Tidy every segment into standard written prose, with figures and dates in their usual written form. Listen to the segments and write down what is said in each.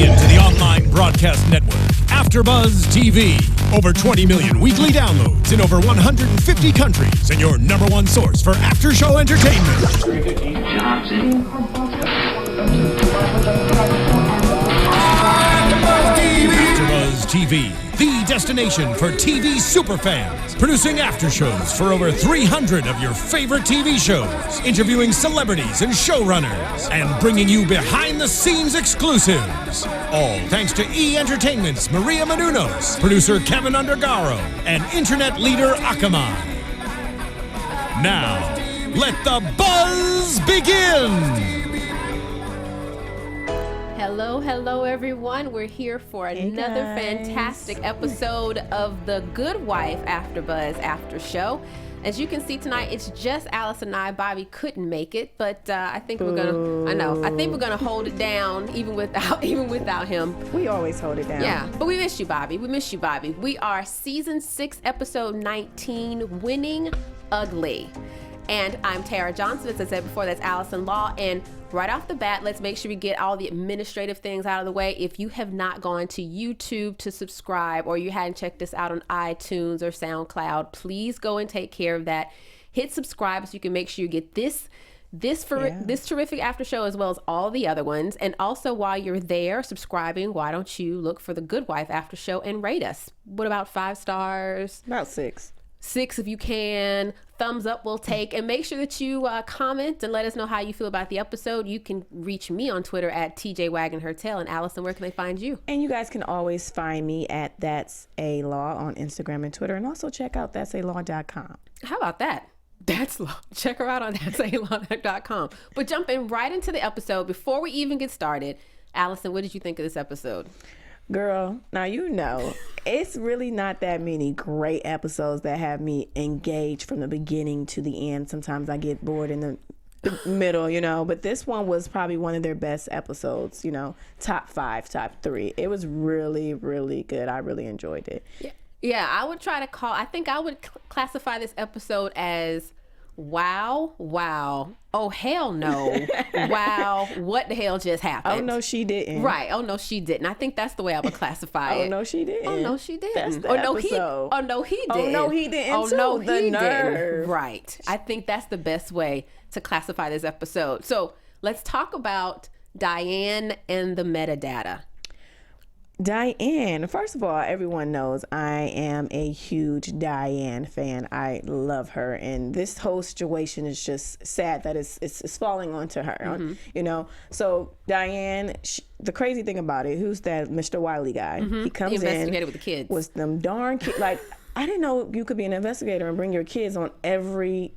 into the online broadcast network, AfterBuzz TV. Over 20 million weekly downloads in over 150 countries, and your number one source for after-show entertainment. AfterBuzz TV, the destination for TV superfans, producing aftershows for over 300 of your favorite TV shows, interviewing celebrities and showrunners, and bringing you behind-the-scenes exclusives. All thanks to E! Entertainment's Maria Menounos, producer Kevin Undergaro, and internet leader Akamai. Now, let the buzz begin! Hello, everyone. We're here for another fantastic episode of the Good Wife AfterBuzz After Show. As you can see tonight, it's just Alison and I. Bobby couldn't make it, but I think we're gonna hold it down even without him. We always hold it down. Yeah, but we miss you, Bobby. We are season 6, episode 19, Winning Ugly. And I'm Tara Johnson. As I said before, that's Alison Law. And right off the bat, let's make sure we get all the administrative things out of the way. If you have not gone to YouTube to subscribe, or you hadn't checked us out on iTunes or SoundCloud, please go and take care of that. Hit subscribe so you can make sure you get this terrific after show as well as all the other ones. And also, while you're there subscribing, why don't you look for the Good Wife After Show and rate us? What about 5 stars? About 6. 6 if you can. Thumbs up we'll take. And make sure that you comment and let us know how you feel about the episode. You can reach me on Twitter at TJWagonHerTail. And Allison, where can they find you? And you guys can always find me at That's A Law on Instagram and Twitter. And also check out that'salaw.com. How about that? That's Law. Check her out on that'salaw.com. But jumping right into the episode, before we even get started, Allison, what did you think of this episode? Girl, now you know, it's really not that many great episodes that have me engaged from the beginning to the end. Sometimes I get bored in the middle, but this one was probably one of their best episodes, top 5, top 3. It was really, really good. I really enjoyed it. Yeah, I would I think I would classify this episode as wow, oh hell no, wow, what the hell just happened? Oh no, she didn't. Right, oh no, she didn't. I think that's the way I would classify it. Oh no, she didn't. Oh no, she didn't. That's the episode. Oh no, he didn't. Oh no, he didn't. Oh too. no, the he nerve. didn't. Right. I think that's the best way to classify this episode. So let's talk about Diane and the metadata. Diane, first of all, everyone knows I am a huge Diane fan. I love her, and this whole situation is just sad that it's falling onto her. Mm-hmm. So Diane, the crazy thing about it, who's that Mr. Wiley guy? Mm-hmm. He comes the investigator with the kids. Was them darn kids. Like, I didn't know you could be an investigator and bring your kids on every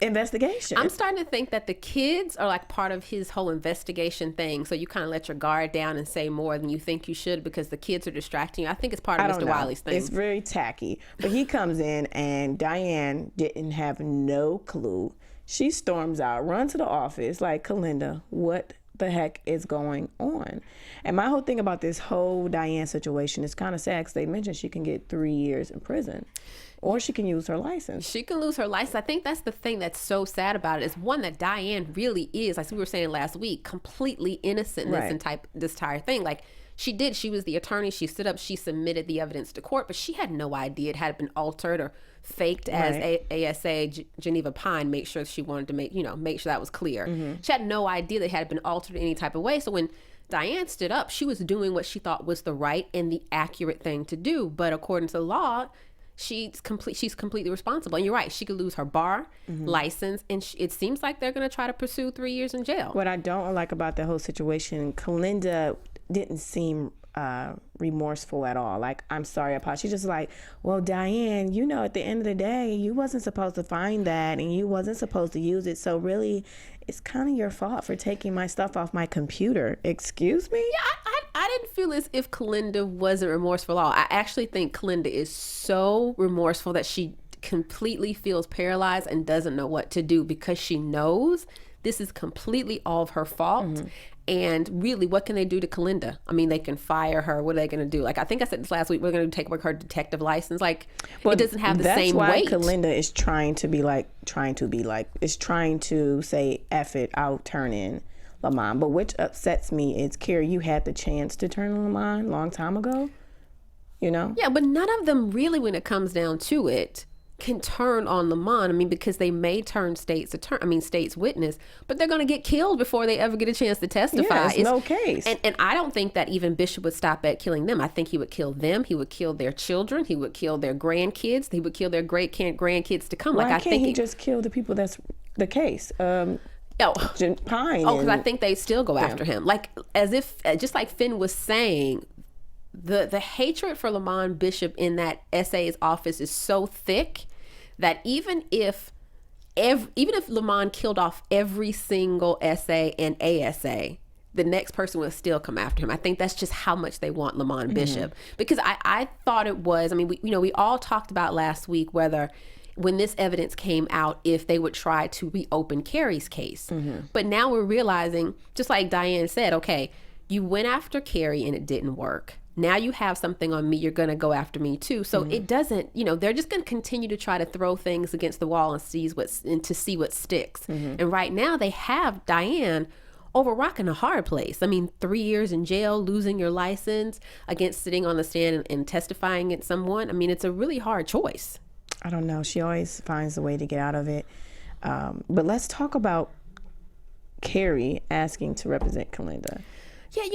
investigation. I'm starting to think that the kids are like part of his whole investigation thing. So you kind of let your guard down and say more than you think you should because the kids are distracting you. I think it's part of Mr. Wiley's thing. It's very tacky. But he comes in and Diane didn't have no clue. She storms out, runs to the office like, Kalinda, what the heck is going on? And my whole thing about this whole Diane situation is kind of sad because they mentioned she can get 3 years in prison. Or she can use her license. She can lose her license. I think that's the thing that's so sad about it is one that Diane really is, like we were saying last week, completely innocent in this entire thing. Like she was the attorney. She stood up. She submitted the evidence to court, but she had no idea it had been altered or faked as ASA Geneva Pine make sure she wanted to make sure that was clear. Mm-hmm. She had no idea that it had been altered in any type of way. So when Diane stood up, she was doing what she thought was the right and the accurate thing to do. But according to the law, she's completely responsible. And you're right, she could lose her bar, license, and it seems like they're going to try to pursue 3 years in jail. What I don't like about the whole situation, Kalinda didn't seem remorseful at all. Like, I'm sorry, she's just like, well, Diane, at the end of the day, you wasn't supposed to find that and you wasn't supposed to use it. So really, it's kind of your fault for taking my stuff off my computer. Excuse me? Yeah, I didn't feel as if Kalinda wasn't remorseful at all. I actually think Kalinda is so remorseful that she completely feels paralyzed and doesn't know what to do because she knows this is completely all of her fault. Mm-hmm. And really, what can they do to Kalinda? I mean, they can fire her. What are they going to do? Like, I think I said this last week, we're going to take away her detective license. Like, it doesn't have the same weight. That's why Kalinda is trying to say, F it, I'll turn in Lamont. But which upsets me is, Carrie, you had the chance to turn on Lamont a long time ago, you know? Yeah, but none of them really, when it comes down to it, can turn on Lamont. I mean, because they may turn state's witness, but they're going to get killed before they ever get a chance to testify. Yeah, it's no case. And I don't think that even Bishop would stop at killing them. I think he would kill them. He would kill their children. He would kill their grandkids. He would kill their grandkids to come. Why can't he just kill the people that's the case? Pine. Because I think they still go after him. Like, as if, just like Finn was saying, the hatred for Lamont Bishop in that SA's office is so thick that even if Lamont killed off every single SA and ASA, the next person will still come after him. I think that's just how much they want Lamont Bishop. Because I thought it was, I mean, we all talked about last week whether when this evidence came out, if they would try to reopen Carrie's case. But now we're realizing, just like Diane said, okay, you went after Carrie and it didn't work. Now you have something on me, you're going to go after me too. So it doesn't, they're just going to continue to try to throw things against the wall and see what sticks. And right now they have Diane over a rock and a hard place. I mean, 3 years in jail, losing your license against sitting on the stand and testifying at someone. I mean, it's a really hard choice. I don't know. She always finds a way to get out of it. But let's talk about Carrie asking to represent Kalinda. Yeah,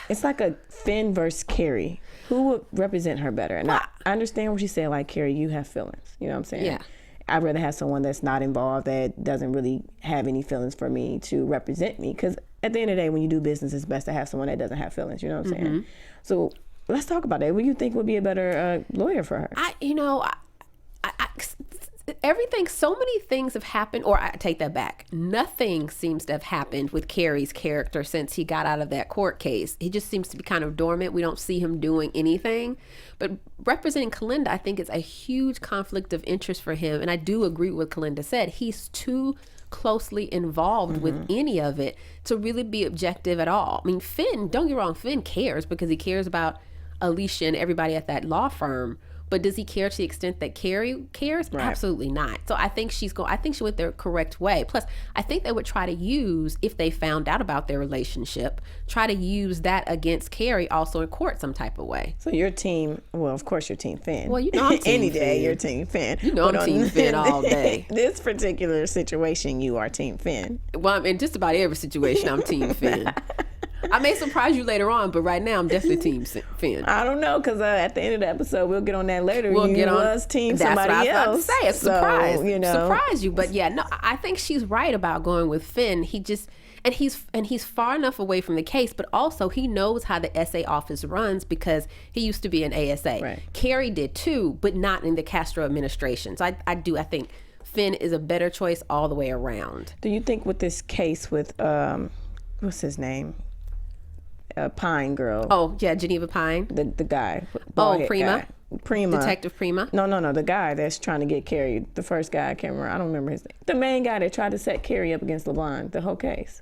it's like a Finn versus Carrie. Who would represent her better? And I understand what she said, like, Carrie, you have feelings. You know what I'm saying? Yeah. I'd rather have someone that's not involved, that doesn't really have any feelings for me to represent me. Because at the end of the day, when you do business, it's best to have someone that doesn't have feelings. You know what I'm saying? So let's talk about that. What do you think would be a better lawyer for her? Everything, so many things have happened, or I take that back. Nothing seems to have happened with Carrie's character since he got out of that court case. He just seems to be kind of dormant. We don't see him doing anything. But representing Kalinda, I think it's a huge conflict of interest for him. And I do agree with what Kalinda said. He's too closely involved with any of it to really be objective at all. I mean, Finn, don't get me wrong, Finn cares because he cares about Alicia and everybody at that law firm. But does he care to the extent that Carrie cares? Right. Absolutely not. So I think she went the correct way. Plus, I think they would try to use, if they found out about their relationship, try to use that against Carrie also in court some type of way. So your team, well, of course, you're Team Finn. Well, I'm Team Any Finn. day, you're Team Finn. I'm Team Finn all day. This particular situation, you are Team Finn. Well, in just about every situation, I'm Team Finn. I may surprise you later on, but right now I'm definitely Team Finn. I don't know, because at the end of the episode, we'll get on that later. We'll get on. Was Team somebody else. That's what I was about to say. A surprise. So, surprise you. But yeah, no, I think she's right about going with Finn. He's far enough away from the case, but also he knows how the SA office runs because he used to be an ASA. Right. Carrie did too, but not in the Castro administration. So I think Finn is a better choice all the way around. Do you think with this case with, what's his name? Pine girl. Oh, yeah, Geneva Pine. The guy. Prima. Guy. Prima. Detective Prima. No. The guy that's trying to get Carrie. The first guy, I can't remember. I don't remember his name. The main guy that tried to set Carrie up against LeVon, the whole case.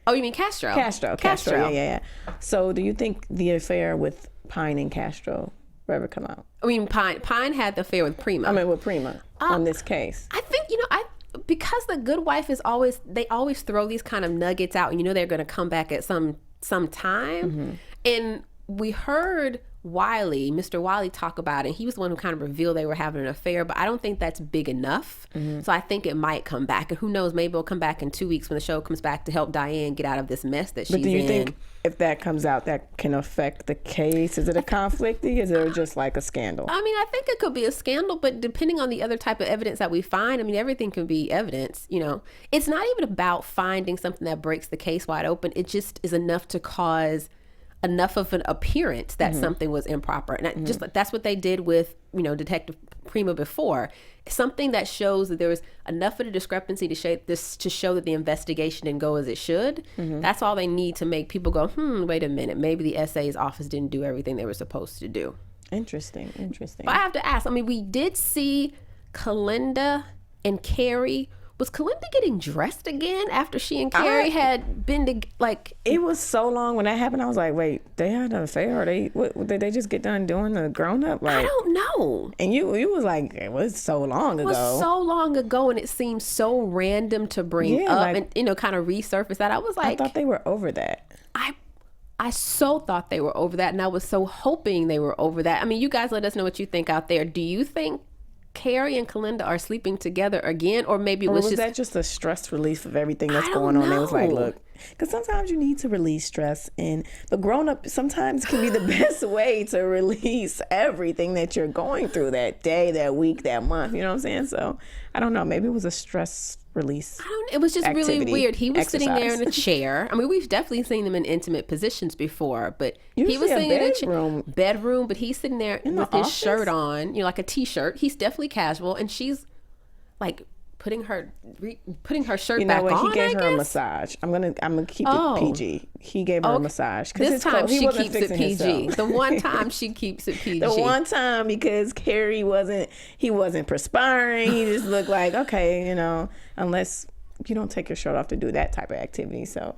Oh, you mean Castro? Castro. Yeah. So do you think the affair with Pine and Castro will ever come out? I mean, Pine had the affair with Prima. With Prima on this case. I think, because The Good Wife is they always throw these kind of nuggets out and they're going to come back at some time. And we heard Mr. Wiley talk about it. He was the one who kind of revealed they were having an affair, but I don't think that's big enough. So I think it might come back. And who knows, maybe it'll come back in 2 weeks when the show comes back to help Diane get out of this mess that she's in. But do you think if that comes out, that can affect the case? Is it a conflict? Is it just like a scandal? I mean, I think it could be a scandal, but depending on the other type of evidence that we find, everything can be evidence, It's not even about finding something that breaks the case wide open. It just is enough to cause enough of an appearance that something was improper. And just that's what they did with, Detective Prima before. Something that shows that there was enough of a discrepancy to show that the investigation didn't go as it should. That's all they need to make people go, wait a minute, maybe the SA's office didn't do everything they were supposed to do. Interesting. But I have to ask, we did see Kalinda and Carrie Was Kalinda getting dressed again after she and Carrie had been to, like... It was so long when that happened. I was like, wait, they had an affair? Or did they just get done doing the grown-up? Like, I don't know. And you was like, it was so long ago. It was so long ago, and it seemed so random to bring up and, you know, kind of resurface that. I was like... I thought they were over that. I so thought they were over that, and I was so hoping they were over that. I mean, you guys let us know what you think out there. Do you think Carrie and Kalinda are sleeping together again, or maybe it was that just a stress relief of everything that's going on? They was like, look, because sometimes you need to release stress, and the grown up sometimes can be the best way to release everything that you're going through that day, that week, that month. You know what I'm saying? So I don't know. Maybe it was a stress release. It was just really weird. He was sitting there in a chair. I mean, we've definitely seen them in intimate positions before, but he was sitting in a bedroom, but he's sitting there with his shirt on, you know, like a t-shirt. He's definitely casual, and she's like putting her shirt back on. He gave her a massage. I'm gonna keep it PG. He gave her a massage. This time she keeps it PG. The one time she keeps it PG. The one time, because Carrie wasn't perspiring. He just looked like, okay, you know, unless you don't take your shirt off to do that type of activity. So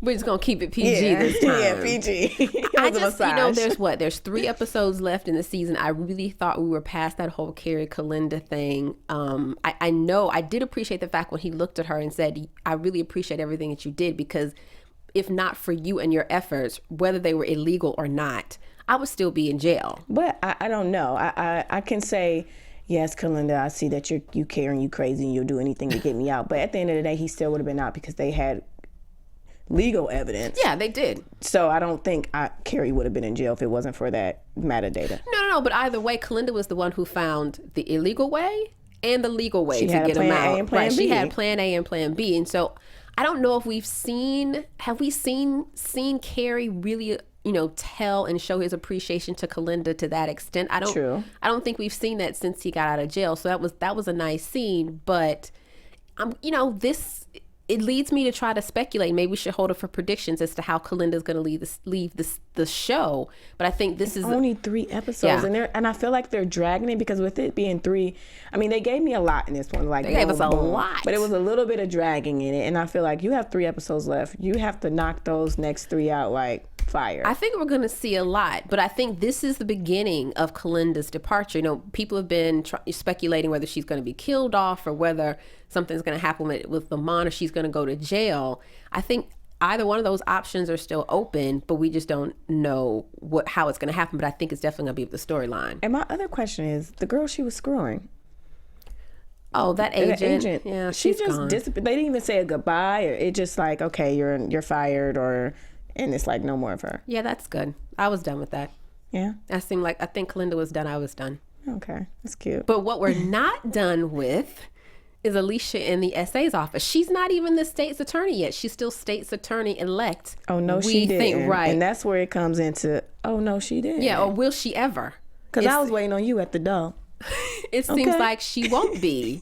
we're just gonna keep it PG this time. Yeah, PG. I just, you know, there's 3 episodes left in the season. I really thought we were past that whole Carrie Kalinda thing. I know I did appreciate the fact when he looked at her and said, I really appreciate everything that you did, because if not for you and your efforts, whether they were illegal or not, I would still be in jail. But I don't know. I can say, yes, Kalinda, I see that you care and you crazy and you'll do anything to get me out. But at the end of the day, he still would have been out because they had legal evidence. Yeah, they did. So I don't think Carrie would have been in jail if it wasn't for that metadata. No. But either way, Kalinda was the one who found the illegal way and the legal way to get him out. Right. She had plan A and plan B. And so I don't know if have we seen Carrie really, you know, tell and show his appreciation to Kalinda to that extent. I don't think we've seen that since he got out of jail. So that was a nice scene, but you know, it leads me to try to speculate. Maybe we should hold it for predictions as to how Kalinda's going to leave the show. But I think this is only 3 episodes, and I feel like they're dragging it, because with it being 3, I mean, they gave me a lot in this one. Like, they gave us a lot, but it was a little bit of dragging in it, and I feel like you have 3 episodes left. You have to knock those next 3 out like fire. I think we're going to see a lot, but I think this is the beginning of Kalinda's departure. You know, people have been speculating whether she's going to be killed off or whether something's going to happen with Lamont, or she's going to go to jail. I think either one of those options are still open, but we just don't know how it's going to happen. But I think it's definitely going to be the storyline. And my other question is, the girl she was screwing. Oh, that agent. Yeah, she just disappeared. They didn't even say a goodbye, or it just like, okay, you're fired, and it's like no more of her. Yeah, that's good. I was done with that. Yeah. I think Kalinda was done. I was done. Okay, that's cute. But what we're not done with is Alicia in the SA's office. She's not even the state's attorney yet. She's still state's attorney elect. Oh, no, she didn't. Right. And that's where it comes into, oh, no, she didn't. Yeah, or will she ever? Because I was waiting on you at the door. It seems like she won't be.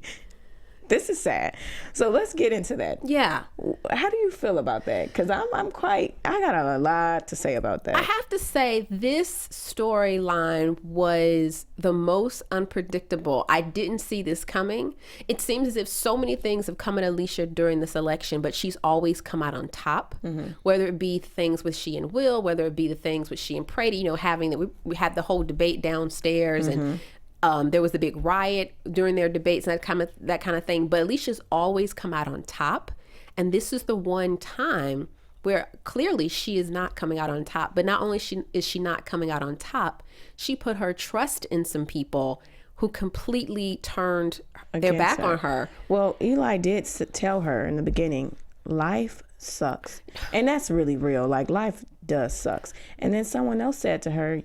This is sad. So let's get into that. Yeah. How do you feel about that? Because I got a lot to say about that. I have to say, this storyline was the most unpredictable. I didn't see this coming. It seems as if so many things have come at Alicia during this election, but she's always come out on top. Mm-hmm. Whether it be things with she and Will, whether it be the things with she and Brady, you know, we had the whole debate downstairs, mm-hmm. and there was a big riot during their debates and that kind of thing. But Alicia's always come out on top. And this is the one time where clearly she is not coming out on top. But not only is she not coming out on top, she put her trust in some people who completely turned their back on her. Well, Eli did tell her in the beginning, life sucks. And that's really real. Like, life does sucks. And then someone else said to her,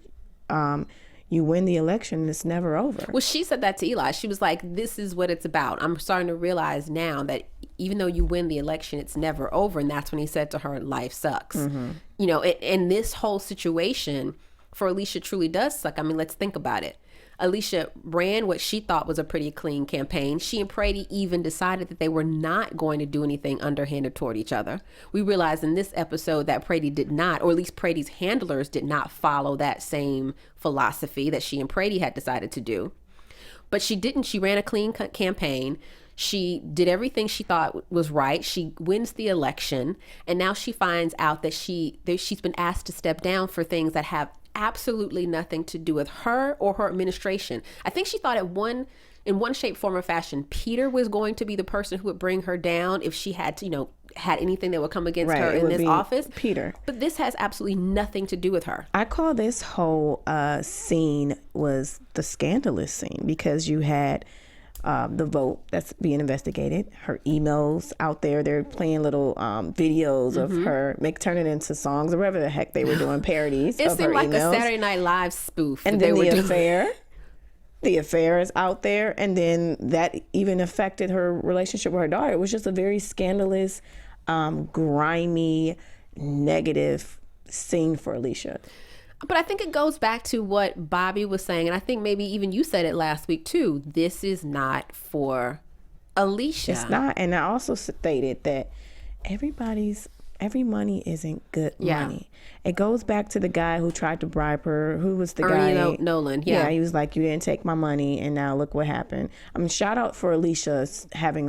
you win the election and it's never over. Well, she said that to Eli. She was like, this is what it's about. I'm starting to realize now that even though you win the election, it's never over. And that's when he said to her, life sucks. Mm-hmm. You know, and this whole situation for Alicia truly does suck. I mean, let's think about it. Alicia ran what she thought was a pretty clean campaign. She and Brady even decided that they were not going to do anything underhanded toward each other. We realized in this episode that Brady did not, or at least Brady's handlers did not follow that same philosophy that she and Brady had decided to do. But she didn't. She ran a clean campaign. She did everything she thought was right. She wins the election, and now she finds out that she's been asked to step down for things that have absolutely nothing to do with her or her administration. I think she thought in one shape, form, or fashion, Peter was going to be the person who would bring her down if she had to, had anything that would come against her in this office. Peter. But this has absolutely nothing to do with her. I call this whole scene was the scandalous scene, because you had the vote that's being investigated, her emails out there. They're playing little videos of her, turning it into songs or whatever the heck they were doing, parodies it of her seemed like emails. a Saturday Night Live spoof. And then the affair. The affair is out there, and then that even affected her relationship with her daughter. It was just a very scandalous, grimy, negative scene for Alicia. But I think it goes back to what Bobby was saying, and I think maybe even you said it last week too. This is not for Alicia. It's not. And I also stated that every money isn't good money. It goes back to the guy who tried to bribe her. Who was the Ernie guy? Nolan. Yeah, he was like, you didn't take my money, and now look what happened. I mean, shout out for Alicia having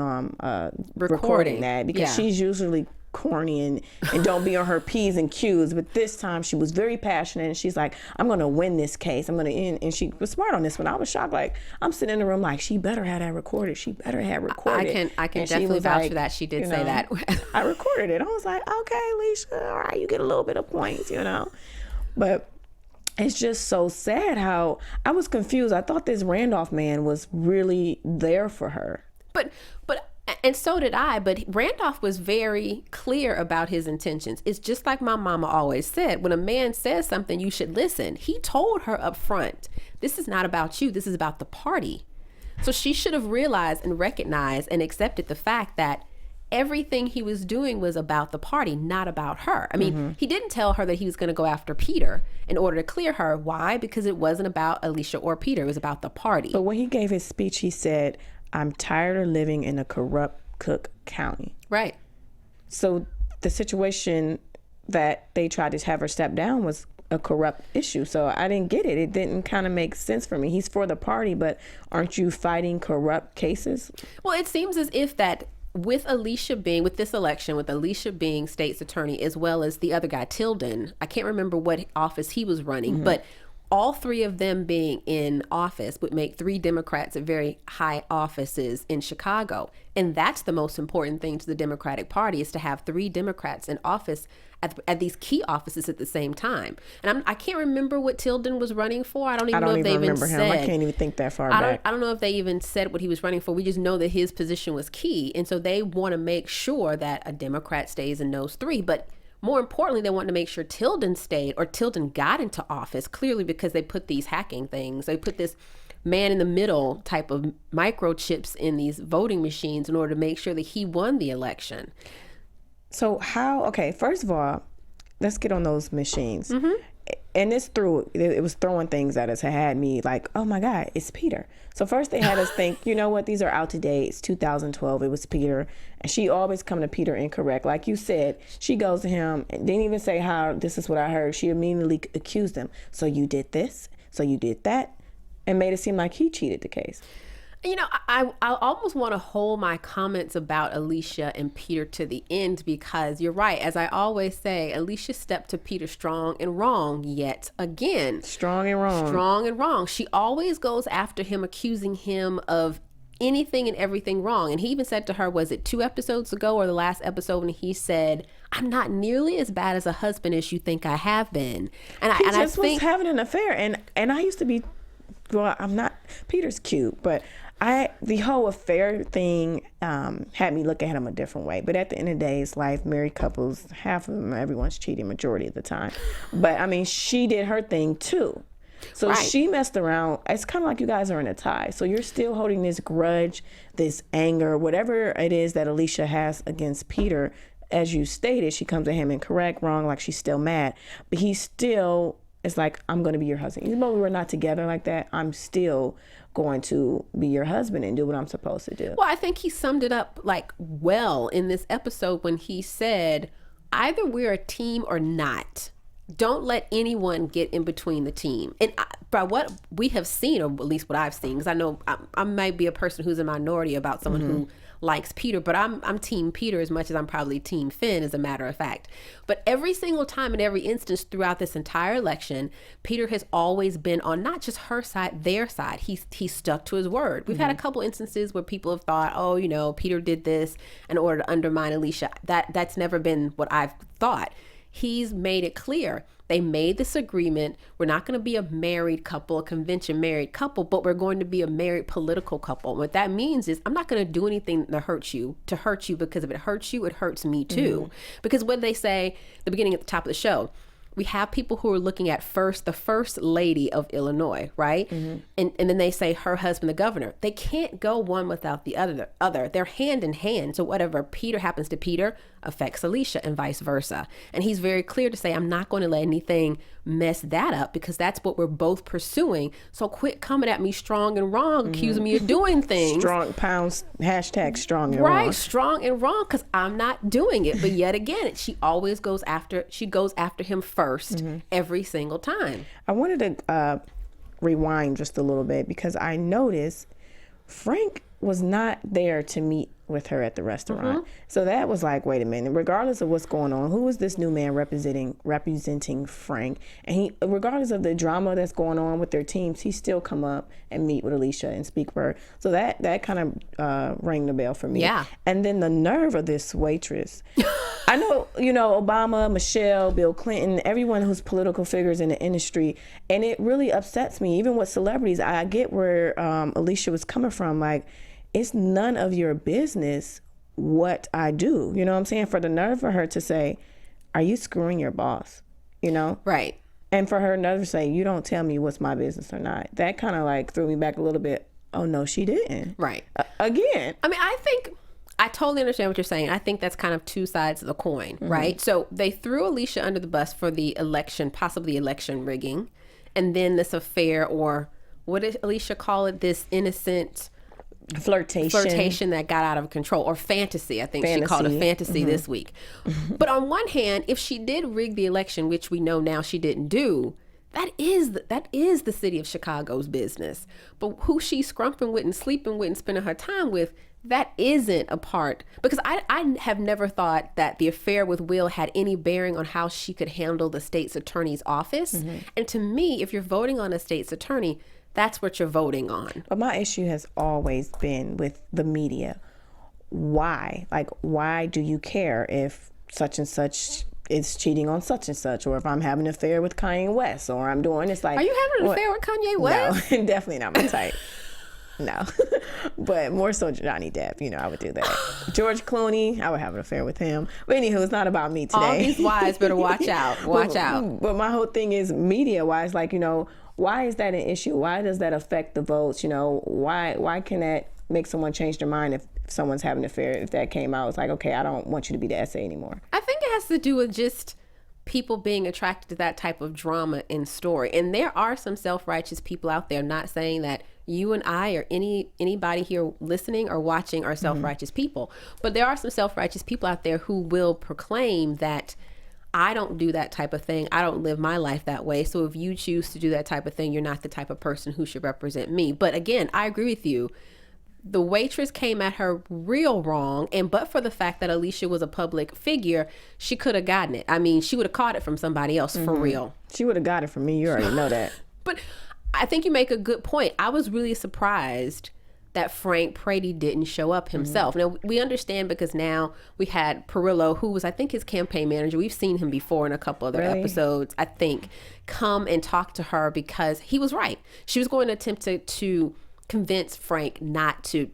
recording that, because she's usually corny and don't be on her P's and Q's, but this time she was very passionate, and she's like, I'm gonna win this case, I'm gonna end. And she was smart on this one. I was shocked. Like, I'm sitting in the room like, she better have that recorded. She better have recorded. I can definitely vouch for that. She did say that. I recorded it. I was like, okay, Alicia, all right, you get a little bit of points, but it's just so sad how I was confused. I thought this Randolph man was really there for her, and so did I, but Randolph was very clear about his intentions. It's just like my mama always said, when a man says something, you should listen. He told her up front, this is not about you, this is about the party. So she should have realized and recognized and accepted the fact that everything he was doing was about the party, not about her. I mean, he didn't tell her that he was going to go after Peter in order to clear her. Why? Because it wasn't about Alicia or Peter. It was about the party. But when he gave his speech, he said, I'm tired of living in a corrupt Cook County. Right. So the situation that they tried to have her step down was a corrupt issue. So I didn't get it. It didn't kind of make sense for me. He's for the party, but aren't you fighting corrupt cases? Well, it seems as if that with this election, with Alicia being state's attorney, as well as the other guy, Tilden, I can't remember what office he was running, but all three of them being in office would make 3 Democrats at very high offices in Chicago. And that's the most important thing to the Democratic Party, is to have 3 Democrats in office at these key offices at the same time. And I can't remember what Tilden was running for. I don't even know if they even said. I can't even think that far back. I don't know if they even said what he was running for. We just know that his position was key. And so they want to make sure that a Democrat stays in those 3. But more importantly, they wanted to make sure Tilden stayed, or Tilden got into office, clearly because they put these hacking things. They put this man in the middle type of microchips in these voting machines in order to make sure that he won the election. So first of all, let's get on those machines. And it was throwing things at us. It had me like, oh my God, it's Peter. So first they had us think, you know what, these are out to date. It's 2012. It was Peter. And she always come to Peter incorrect. Like you said, she goes to him and didn't even say how, this is what I heard. She immediately accused him. So you did this, so you did that, and made it seem like he cheated the case. I almost want to hold my comments about Alicia and Peter to the end, because you're right. As I always say, Alicia stepped to Peter strong and wrong yet again. Strong and wrong. She always goes after him, accusing him of anything and everything wrong. And he even said to her, was it 2 episodes ago or the last episode, when he said, I'm not nearly as bad as a husband as you think I have been. And he just was having an affair. And I used to be, well, I'm not, Peter's cute, but the whole affair thing had me look at him a different way. But at the end of the day, it's life. Married couples, half of them, everyone's cheating majority of the time. But I mean, she did her thing too. So she messed around. It's kind of like you guys are in a tie. So you're still holding this grudge, this anger, whatever it is that Alicia has against Peter. As you stated, she comes at him incorrect, wrong, like she's still mad. But he still is like, I'm going to be your husband. Even though we were not together like that, I'm still going to be your husband and do what I'm supposed to do. Well, I think he summed it up well in this episode when he said, either we're a team or not. don't let anyone get in between the team. And by what we have seen, or at least what I've seen, because I know I might be a person who's a minority about someone who likes Peter, but I'm team Peter as much as I'm probably team Finn, as a matter of fact. But every single time, in every instance throughout this entire election, Peter has always been on not just her side, their side. He stuck to his word. We've had a couple instances where people have thought, oh, you know, Peter did this in order to undermine Alicia. That's never been what I've thought. He's made it clear. They made this agreement. We're not going to be a married couple, a convention married couple, but we're going to be a married political couple. What that means is I'm not going to do anything to hurt you, because if it hurts you, it hurts me too. Because when they say, the beginning at the top of the show, we have people who are looking at the first lady of Illinois, right? And then they say her husband, the governor. They can't go one without the other. They're hand in hand. So whatever Peter happens to Peter affects Alicia and vice versa. And he's very clear to say, I'm not going to let anything mess that up, because that's what we're both pursuing. So quit coming at me strong and wrong, accusing me of doing things. Strong pounds, hashtag strong and wrong. Right, strong and wrong, because I'm not doing it. But yet again, she always goes after him first every single time. I wanted to rewind just a little bit, because I noticed Frank was not there to meet with her at the restaurant. So that was like, wait a minute, regardless of what's going on, who is this new man representing Frank? And he, regardless of the drama that's going on with their teams, he still come up and meet with Alicia and speak for her. So that kind of rang the bell for me. Yeah. And then the nerve of this waitress. I know, you know, Obama, Michelle, Bill Clinton, everyone who's political figures in the industry, and it really upsets me. Even with celebrities, I get where Alicia was coming from. Like, it's none of your business what I do. You know what I'm saying? For the nerve for her to say, are you screwing your boss? You know? Right. And for her nerve to say, you don't tell me what's my business or not. That kind of like threw me back a little bit. Oh, no, she didn't. Right. Again. I mean, I totally understand what you're saying. I think that's kind of two sides of the coin, right? So they threw Alicia under the bus for the election, possibly election rigging. And then this affair, or what did Alicia call it? This innocent flirtation that got out of control, or fantasy. I think she called it fantasy this week. But on one hand, if she did rig the election, which we know now she didn't do, that is the city of Chicago's business. But who she's scrumping with and sleeping with and spending her time with, that isn't a part. Because I have never thought that the affair with Will had any bearing on how she could handle the state's attorney's office. And to me, if you're voting on a state's attorney, that's what you're voting on. But my issue has always been with the media. Why? Like, why do you care if such and such is cheating on such and such, or if I'm having an affair with Kanye West, or I'm doing it's like, are you having an affair with Kanye West? No, definitely not my type. No, but more so Johnny Depp. You know, I would do that. George Clooney, I would have an affair with him. But anywho, it's not about me today. All these wives better watch out. Watch out. But my whole thing is media-wise, like, you know, why is that an issue? Why does that affect the votes? You know, why can that make someone change their mind if someone's having an affair? If that came out, it's like, okay, I don't want you to be the essay anymore. I think it has to do with just people being attracted to that type of drama and story. And there are some self-righteous people out there, not saying that you and I or anybody here listening or watching are self-righteous people. But there are some self-righteous people out there who will proclaim that I don't do that type of thing. I don't live my life that way. So if you choose to do that type of thing, you're not the type of person who should represent me. But again, I agree with you. The waitress came at her real wrong. And but for the fact that Alicia was a public figure, she could have gotten it. I mean, she would have caught it from somebody else for real. She would have got it from me. You already know that. But I think you make a good point. I was really surprised that Frank Prady didn't show up himself. Now, we understand because now we had Perillo, who was, I think, his campaign manager. We've seen him before in a couple other episodes, I think, come and talk to her because he was right. She was going to attempt to convince Frank not to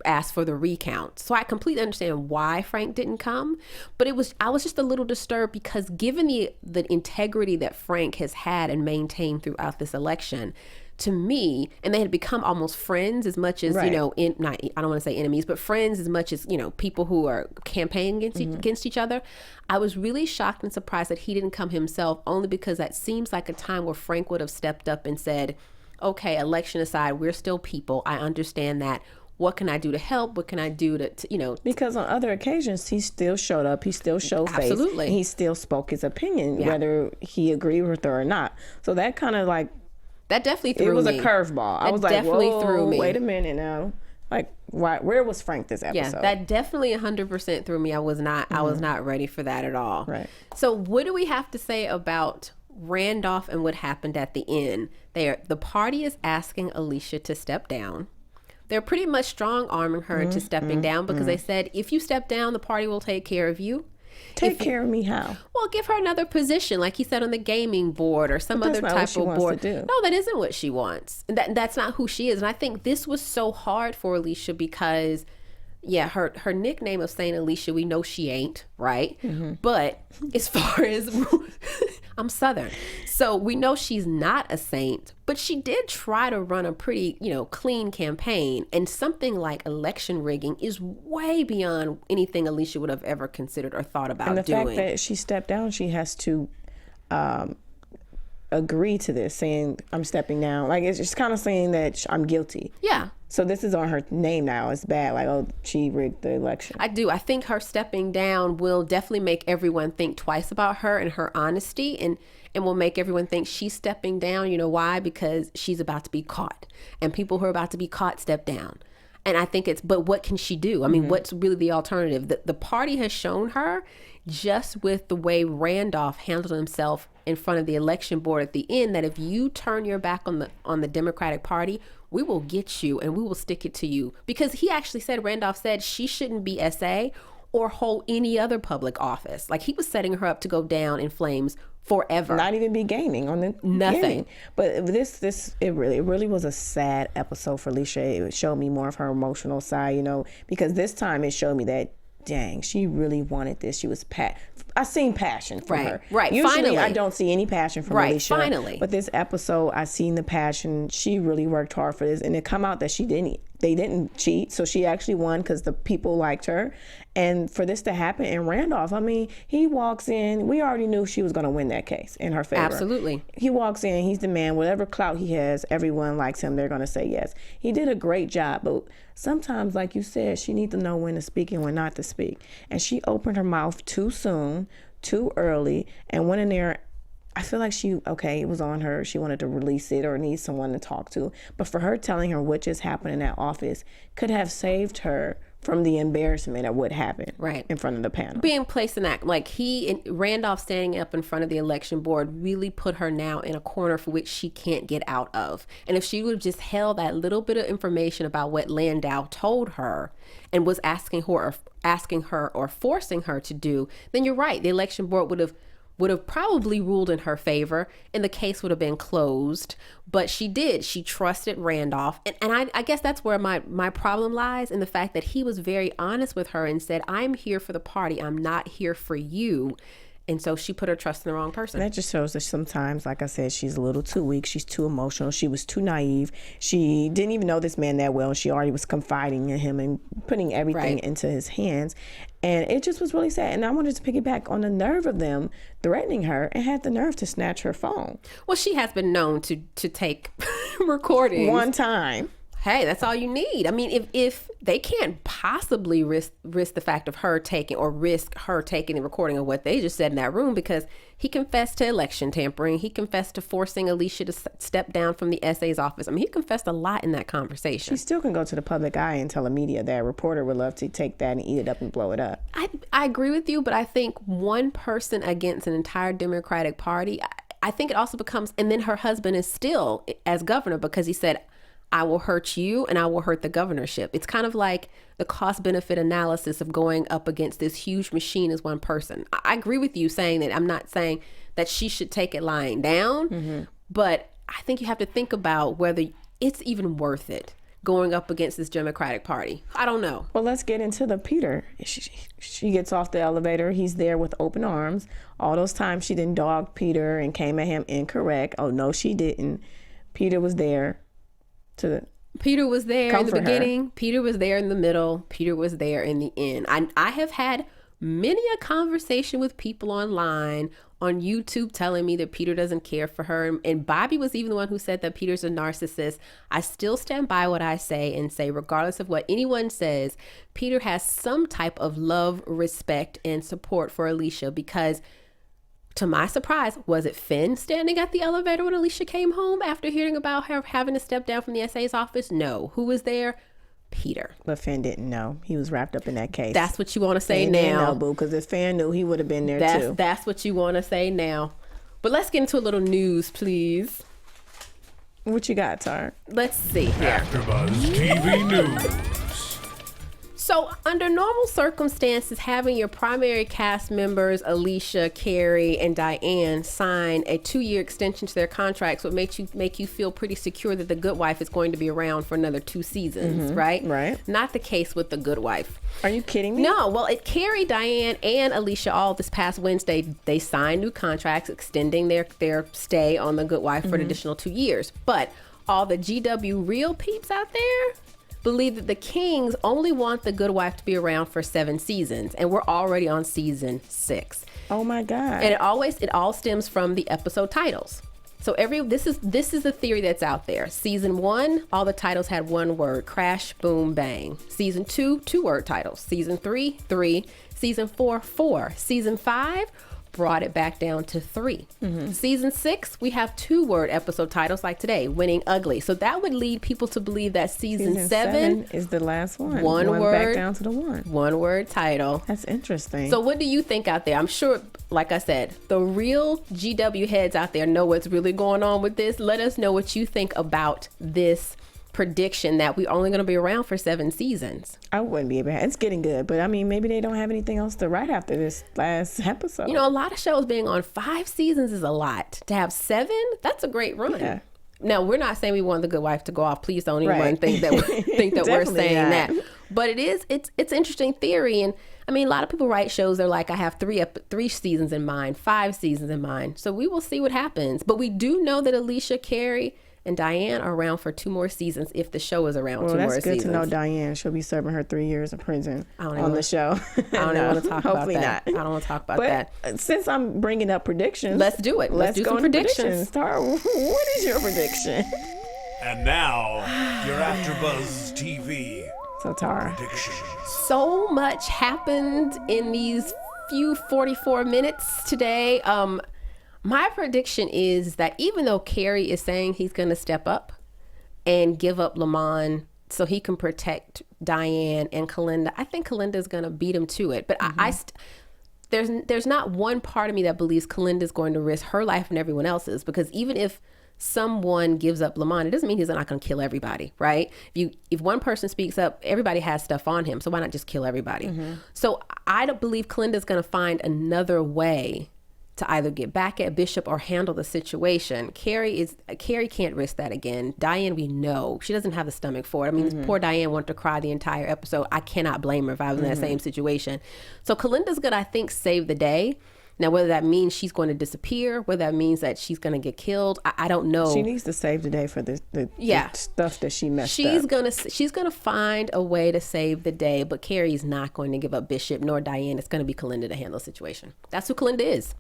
ask for the recount. So I completely understand why Frank didn't come, but I was just a little disturbed because given the integrity that Frank has had and maintained throughout this election, to me, and they had become almost friends as much as, you know, I don't want to say enemies, but friends as much as, you know, people who are campaigning against each other. I was really shocked and surprised that he didn't come himself, only because that seems like a time where Frank would have stepped up and said, okay, election aside, we're still people. I understand that. what can I do to help? What can I do to Because on other occasions, he still showed up. He still showed face. Absolutely. And he still spoke his opinion, whether he agreed with her or not. So that kind of like... That definitely threw me. It was a curveball. I was like, definitely whoa, threw me. Wait a minute now. Like, where was Frank this episode? Yeah, that definitely 100% threw me. I was not ready for that at all. Right. So what do we have to say about Randolph and what happened at the end? The party is asking Alicia to step down. They're pretty much strong-arming her into stepping down because they said, if you step down, the party will take care of you. Take care of me how? Well, give her another position, like he said, on the gaming board or some other type of board. No, that isn't what she wants. That's not who she is. And I think this was so hard for Alicia because, yeah, her nickname of saying Alicia, we know she ain't, right? But as far as... I'm Southern. So we know she's not a saint, but she did try to run a pretty, clean campaign. And something like election rigging is way beyond anything Alicia would have ever considered or thought about doing. And the fact that she stepped down, she has to agree to this, saying, I'm stepping down. Like, it's just kind of saying that I'm guilty. Yeah. So this is on her name now. It's bad. Like, oh, she rigged the election. I do. I think her stepping down will definitely make everyone think twice about her and her honesty, and will make everyone think she's stepping down. You know why? Because she's about to be caught, and people who are about to be caught step down. And I think but what can she do? I mean, what's really the alternative? The party has shown her, just with the way Randolph handled himself in front of the election board at the end, that if you turn your back on the Democratic Party, we will get you and we will stick it to you. Because he actually said, Randolph said, she shouldn't be SA or hold any other public office. Like, he was setting her up to go down in flames forever. Not even be gaming on the nothing. Gaming. But it really was a sad episode for Alicia. It showed me more of her emotional side, because this time it showed me that, dang, she really wanted this. She was I seen passion from her. Right. Usually finally. I don't see any passion from Alicia. Finally. But this episode, I seen the passion. She really worked hard for this, and it come out that they didn't cheat, so she actually won because the people liked her. And for this to happen, and Randolph, I mean, he walks in. We already knew she was going to win that case in her favor. Absolutely. He walks in. He's the man. Whatever clout he has, everyone likes him. They're going to say yes. He did a great job, but sometimes, like you said, she needs to know when to speak and when not to speak. And she opened her mouth too soon, too early, and went in there. I feel like it was on her. She wanted to release it or need someone to talk to. But for her telling her what just happened in that office could have saved her from the embarrassment of what happened in front of the panel. Being placed in that, like Randolph standing up in front of the election board really put her now in a corner for which she can't get out of. And if she would have just held that little bit of information about what Landau told her and was asking her or forcing her to do, then you're right. The election board would have probably ruled in her favor and the case would have been closed. But she did. She trusted Randolph. And I guess that's where my problem lies, in the fact that he was very honest with her and said, I'm here for the party. I'm not here for you. And so she put her trust in the wrong person. That just shows that sometimes, like I said, she's a little too weak. She's too emotional. She was too naive. She didn't even know this man that well. She already was confiding in him and putting everything into his hands. And it just was really sad. And I wanted to piggyback on the nerve of them threatening her and had the nerve to snatch her phone. Well, she has been known to take recordings. One time. Hey, that's all you need. I mean, if they can't possibly risk the fact of her taking the recording of what they just said in that room, because he confessed to election tampering. He confessed to forcing Alicia to step down from the SA's office. I mean, he confessed a lot in that conversation. She still can go to the public eye and tell the media that a reporter would love to take that and eat it up and blow it up. I agree with you, but I think one person against an entire Democratic Party, I think it also becomes, and then her husband is still as governor, because he said, I will hurt you and I will hurt the governorship. It's kind of like the cost benefit analysis of going up against this huge machine as one person. I agree with you saying that. I'm not saying that she should take it lying down, but I think you have to think about whether it's even worth it going up against this Democratic Party. I don't know. Well, let's get into the Peter. She gets off the elevator. He's there with open arms. All those times she didn't dog Peter and came at him incorrect. Oh, no, she didn't. Peter was there. Peter was there in the beginning. Peter was there in the middle. Peter was there in the end. I have had many a conversation with people online, on YouTube, telling me that Peter doesn't care for her. And Bobby was even the one who said that Peter's a narcissist. I still stand by what I say and say, regardless of what anyone says, Peter has some type of love, respect, and support for Alicia, because to my surprise, was it Finn standing at the elevator when Alicia came home after hearing about her having to step down from the SA's office? No. Who was there? Peter. But Finn didn't know. He was wrapped up in that case. That's what you want to say Finn now. Didn't know, boo, because if Finn knew, he would have been there too. That's what you want to say now. But let's get into a little news, please. What you got, Tar? Let's see here. AfterBuzz TV News. So under normal circumstances, having your primary cast members, Alicia, Carrie, and Diane, sign a 2-year extension to their contracts would make you feel pretty secure that The Good Wife is going to be around for another 2 seasons, right? Right. Not the case with The Good Wife. Are you kidding me? No. Well, Carrie, Diane, and Alicia all this past Wednesday, they signed new contracts extending their stay on The Good Wife for an additional 2 years. But all the GW real peeps out there believe that the Kings only want The Good Wife to be around for 7 seasons, and we're already on season 6. Oh my God! And it all stems from the episode titles. So this is the theory that's out there. Season 1, all the titles had one word: crash, boom, bang. Season 2, 2-word titles. Season 3, 3. Season 4, 4. Season 5 brought it back down to 3. Season 6, we have 2-word episode titles like today, Winning Ugly. So that would lead people to believe that season 7 is the last one. One word, back down to the 1-word title. That's interesting. So what do you think out there? I'm sure, like I said, the real GW heads out there know what's really going on with this. Let us know what you think about this prediction that we're only going to be around for 7 seasons. I wouldn't be able to. It's getting good, but I mean, maybe they don't have anything else to write after this last episode. You know, a lot of shows being on 5 seasons is a lot. To have 7, that's a great run. Yeah. Now, we're not saying we want The Good Wife to go off. Please don't anyone think that we're saying not. that. But it's interesting theory. And I mean, a lot of people write shows. They're like, I have 3 seasons in mind, 5 seasons in mind. So we will see what happens. But we do know that Alicia, Carrie, and Diane are around for 2 more seasons if the show is around 2 more seasons. Well, that's good to know Diane. She'll be serving her 3 years in prison on the show. I don't even want to talk about that. Hopefully not. I don't want to talk about that. Since I'm bringing up predictions. Let's do it. Let's do some predictions. Tara, what is your prediction? And now, your AfterBuzz TV So, Tara. predictions. So much happened in these few 44 minutes today. My prediction is that even though Carrie is saying he's going to step up and give up Lamont so he can protect Diane and Kalinda, I think Kalinda's going to beat him to it. But there's not one part of me that believes Kalinda's going to risk her life and everyone else's, because even if someone gives up Lamont, it doesn't mean he's not going to kill everybody, right? If one person speaks up, everybody has stuff on him, so why not just kill everybody? So I don't believe Kalinda's going to find another way to either get back at Bishop or handle the situation. Carrie can't risk that again. Diane, we know she doesn't have the stomach for it. I mean, poor Diane wanted to cry the entire episode. I cannot blame her if I was in that same situation. So Kalinda's gonna, I think, save the day. Now, whether that means she's going to disappear, whether that means that she's going to get killed, I don't know. She needs to save the day for the stuff that she messed up. She's gonna find a way to save the day, but Carrie's not going to give up Bishop nor Diane. It's going to be Kalinda to handle the situation. That's who Kalinda is.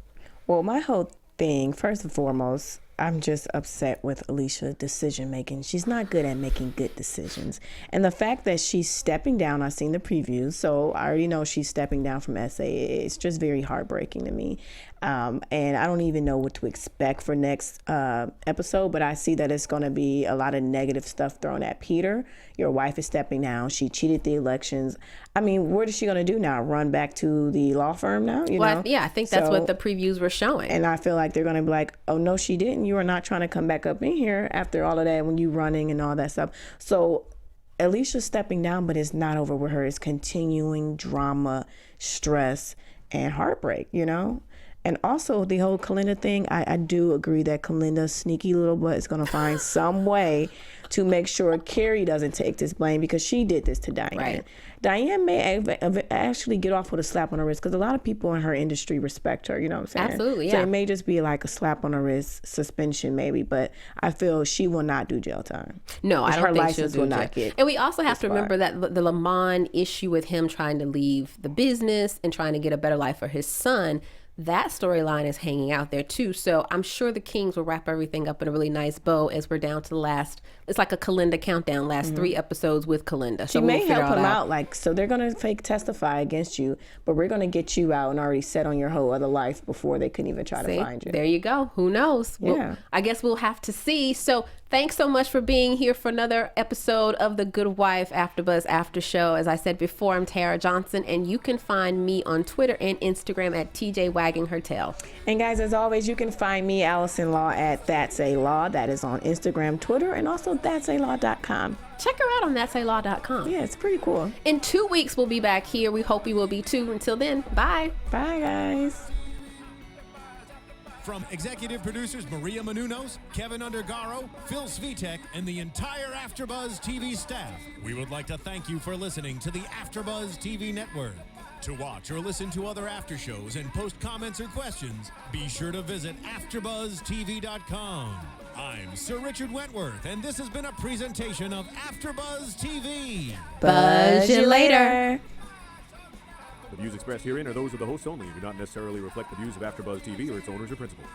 Well, my whole thing, first and foremost, I'm just upset with Alicia's decision making. She's not good at making good decisions. And the fact that she's stepping down, I've seen the previews, so I already know she's stepping down from SA. It's just very heartbreaking to me. And I don't even know what to expect for next episode, but I see that it's going to be a lot of negative stuff thrown at Peter. Your wife is stepping down. She cheated the elections. I mean, what is she going to do now? Run back to the law firm now? I think that's what the previews were showing. And I feel like they're going to be like, oh, no, she didn't. You are not trying to come back up in here after all of that when you running and all that stuff. So Alicia's stepping down, but it's not over with her. It's continuing drama, stress, and heartbreak, And also the whole Kalinda thing, I do agree that Kalinda's sneaky little butt is going to find some way to make sure Carrie doesn't take this blame, because she did this to Diane. Right. Diane may actually get off with a slap on the wrist, because a lot of people in her industry respect her, you know what I'm saying? Absolutely, So yeah. it may just be like a slap on the wrist, suspension maybe, but I feel she will not do jail time. No, I don't her think license she'll will do not it. get. And we also have to far. remember that the Lamont issue with him trying to leave the business and trying to get a better life for his son, that storyline is hanging out there too. So I'm sure the Kings will wrap everything up in a really nice bow as we're down to the last, it's like a Kalinda countdown, last 3 episodes with Kalinda. She may help him out, like, so they're going to fake testify against you, but we're going to get you out and already set on your whole other life before they can even try to find you. There you go. Who knows? Yeah. I guess we'll have to see. So thanks so much for being here for another episode of The Good Wife AfterBuzz After Show. As I said before, I'm Tara Johnson, and you can find me on Twitter and Instagram at TJ Wagging Her Tail. And guys, as always, you can find me, Alison Law, at That's a Law. That is on Instagram, Twitter, and also that'salaw.com. Check her out on that'salaw.com. Yeah, it's pretty cool. In 2 weeks, we'll be back here. We hope you will be too. Until then, bye. Bye, guys. From executive producers Maria Menounos, Kevin Undergaro, Phil Svitek, and the entire AfterBuzz TV staff, we would like to thank you for listening to the AfterBuzz TV network. To watch or listen to other after shows and post comments or questions, be sure to visit AfterBuzzTV.com. I'm Sir Richard Wentworth, and this has been a presentation of AfterBuzz TV. Buzz you later. The views expressed herein are those of the hosts only and do not necessarily reflect the views of AfterBuzz TV or its owners or principals.